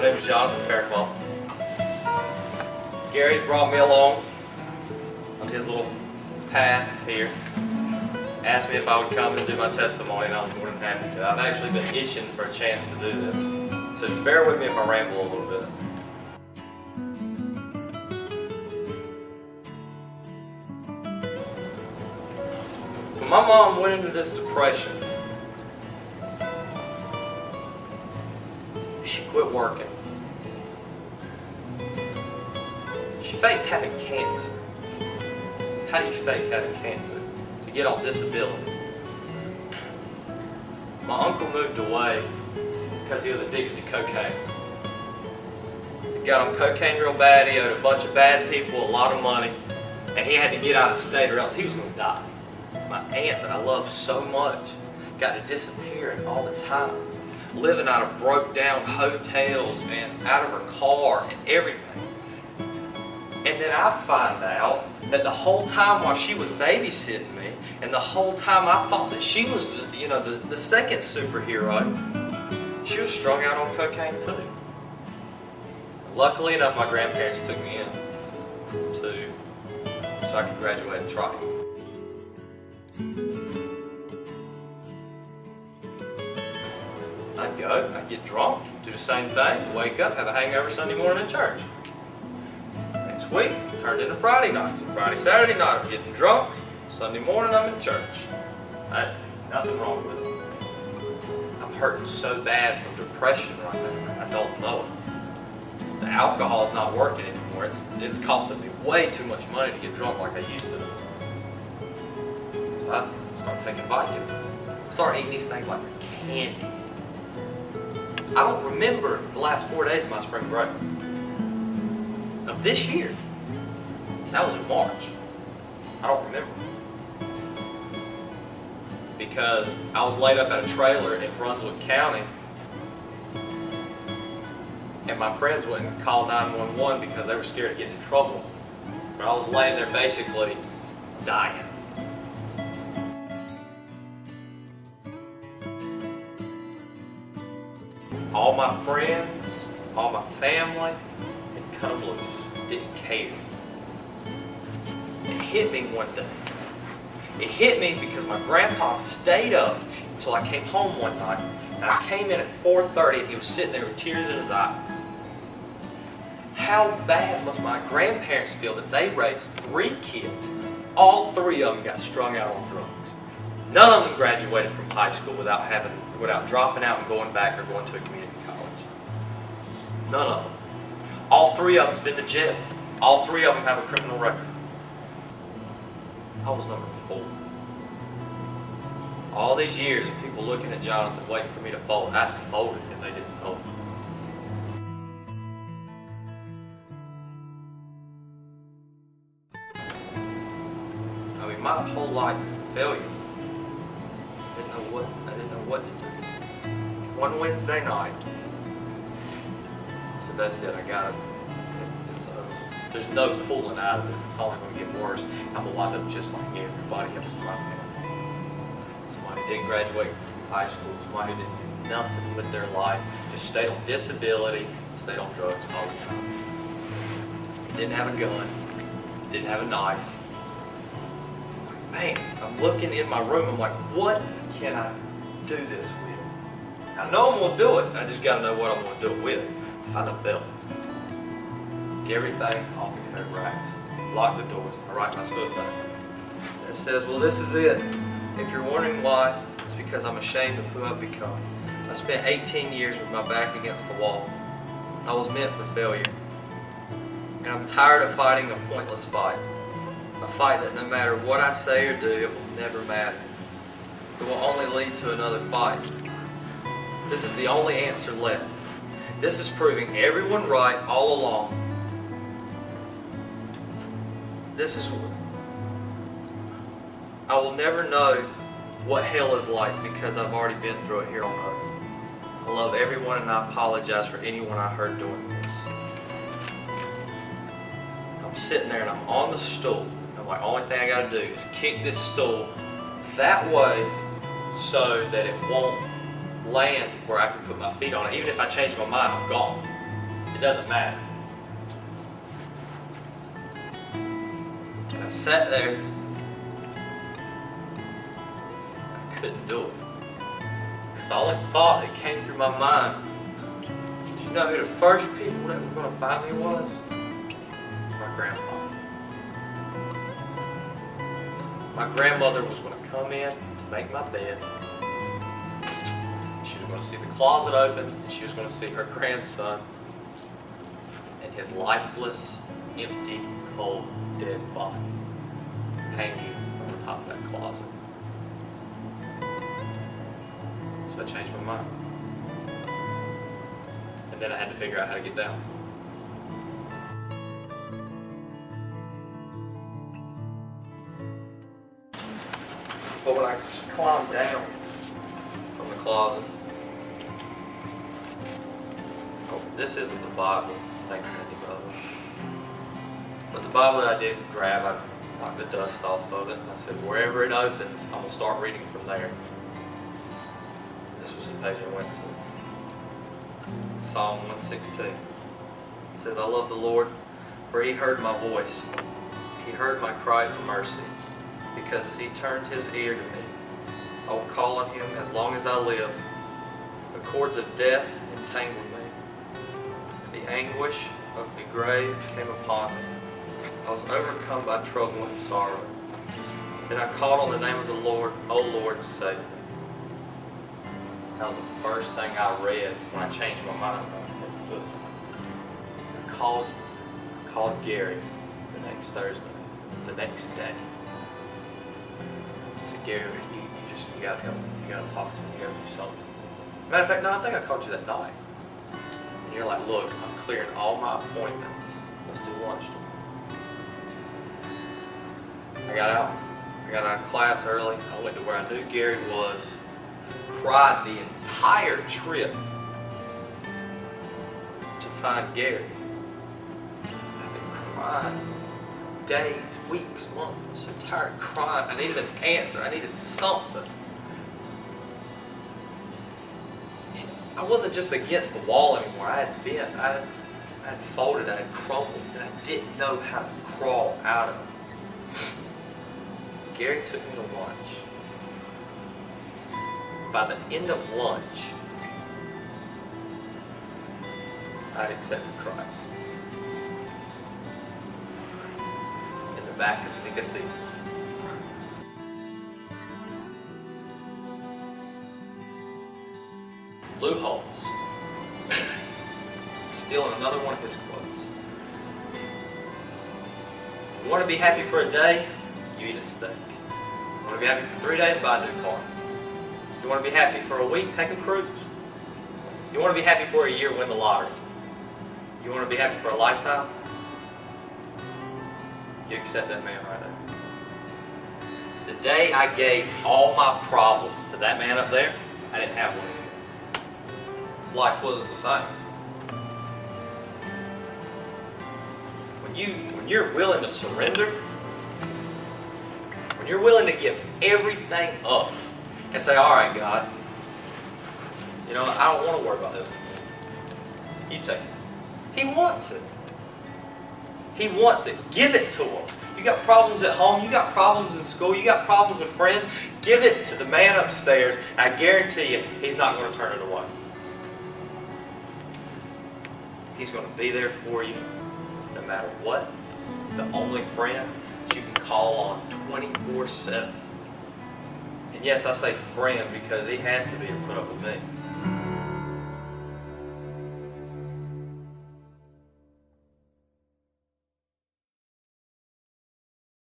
My name is Jonathan Fairclough. Gary's brought me along on his little path here. Asked me if I would come and do my testimony, and I was more than happy to. I've actually been itching for a chance to do this. So just bear with me if I ramble a little bit. When my mom went into this depression, she quit working. She faked having cancer. How do you fake having cancer? To get on disability. My uncle moved away because he was addicted to cocaine. He got on cocaine real bad, he owed a bunch of bad people a lot of money, and he had to get out of state or else he was going to die. My aunt that I love so much got to disappearing all the time, living out of broke down hotels and out of her car and everything. And then I find out that the whole time while she was babysitting me, and the whole time I thought that she was, the second superhero, she was strung out on cocaine too. Luckily enough, my grandparents took me in so I could graduate and try. I'd go, I'd get drunk, do the same thing, wake up, have a hangover Sunday morning in church. Next week, turned into Friday night. So Friday, Saturday night, I'm getting drunk. Sunday morning, I'm in church. That's nothing wrong with it. I'm hurting so bad from depression right now. I don't know it. The alcohol's not working anymore. It's costing me way too much money to get drunk like I used to. So I start taking Vicodin. Start eating these things like candy. I don't remember the last 4 days of my spring break of this year. That was in March. I don't remember. Because I was laid up at a trailer in Brunswick County, and my friends wouldn't call 911 because they were scared of getting in trouble. But I was laying there basically dying. All my friends, all my family had come loose, didn't care. It hit me one day. It hit me because my grandpa stayed up until I came home one night. And I came in at 4:30 and he was sitting there with tears in his eyes. How bad must my grandparents feel that they raised 3 kids? All 3 of them got strung out on drugs. None of them graduated from high school without dropping out and going back or going to a community college. None of them. All 3 of them's been to jail. All 3 of them have a criminal record. I was number 4. All these years of people looking at Jonathan waiting for me to fold. I folded and they didn't fold. I mean, my whole life was a failure. I didn't know what to do. One Wednesday night, I said, that's it, I got it. There's no pulling out of this. It's only going to get worse. I'm going to wind up just like everybody else in my family. Somebody didn't graduate from high school. Somebody didn't do nothing with their life. Just stayed on disability and stayed on drugs all the time. Didn't have a gun. Didn't have a knife. Man, I'm looking in my room. I'm like, what can I do this with? I know I'm going to do it. I just got to know what I'm going to do it with. Find a belt. Get everything off the coat racks. Lock the doors. I write my suicide note. It says, well, this is it. If you're wondering why, it's because I'm ashamed of who I've become. I spent 18 years with my back against the wall. I was meant for failure. And I'm tired of fighting a pointless fight. A fight that no matter what I say or do, it will never matter. It will only lead to another fight. This is the only answer left. This is proving everyone right all along. I will never know what hell is like because I've already been through it here on earth. I love everyone and I apologize for anyone I hurt doing this. I'm sitting there and I'm on the stool. I'm like, only thing I gotta do is kick this stool that way so that it won't land where I can put my feet on it. Even if I change my mind, I'm gone. doesn't matter. And I sat there. I couldn't do it. Because the only thought that came through my mind, did you know who the first people that were going to find me was? My grandpa. My grandmother was going to come in to make my bed. She was going to see the closet open, and she was going to see her grandson and his lifeless, empty, cold, dead body hanging on the top of that closet. So I changed my mind. And then I had to figure out how to get down. But when I climbed down from the closet, this isn't the Bible, thank you, brother. But the Bible that I did grab, I knocked the dust off of it, and I said, wherever it opens, I'm going to start reading from there. This was the page I went to. Psalm 116. It says, I love the Lord, for He heard my voice. He heard my cry for mercy, because He turned His ear to me. I will call on Him as long as I live. The cords of death entangled me. The anguish of the grave came upon me. I was overcome by trouble and sorrow. Then I called on the name of the Lord. O Lord, save me. That was the first thing I read when I changed my mind about this. Was I called Gary the next Thursday, the next day. I said, Gary, you gotta help me. You gotta talk to me. You gotta do something. Matter of fact, no, I think I called you that night. And you're like, look, I'm clearing all my appointments. Let's do lunch tomorrow. I got out of class early. I went to where I knew Gary was. Cried the entire trip to find Gary. I've been crying for days, weeks, months. I was so tired of crying. I needed an answer. I needed something. And I wasn't just against the wall anymore. I had bent. I had folded. I had crumbled. And I didn't know how to crawl out of it. Gary took me to lunch. By the end of lunch, I'd accepted Christ. In the back of the Nicodemus. Lou Holtz. Stealing another one of his quotes. You want to be happy for a day? You eat a steak. You want to be happy for 3 days? Buy a new car. You want to be happy for a week? Take a cruise. You want to be happy for a year? Win the lottery. You want to be happy for a lifetime? You accept that man right there. The day I gave all my problems to that man up there, I didn't have one anymore. Life wasn't the same. When you're willing to surrender, when you're willing to give everything up, and say, all right, God, you know, I don't want to worry about this anymore. You take it. He wants it. He wants it. Give it to him. You got problems at home. You got problems in school. You got problems with friends. Give it to the man upstairs. I guarantee you, he's not going to turn it away. He's going to be there for you no matter what. He's the only friend that you can call on 24/7. And yes, I say friend because he has to be to put up with me.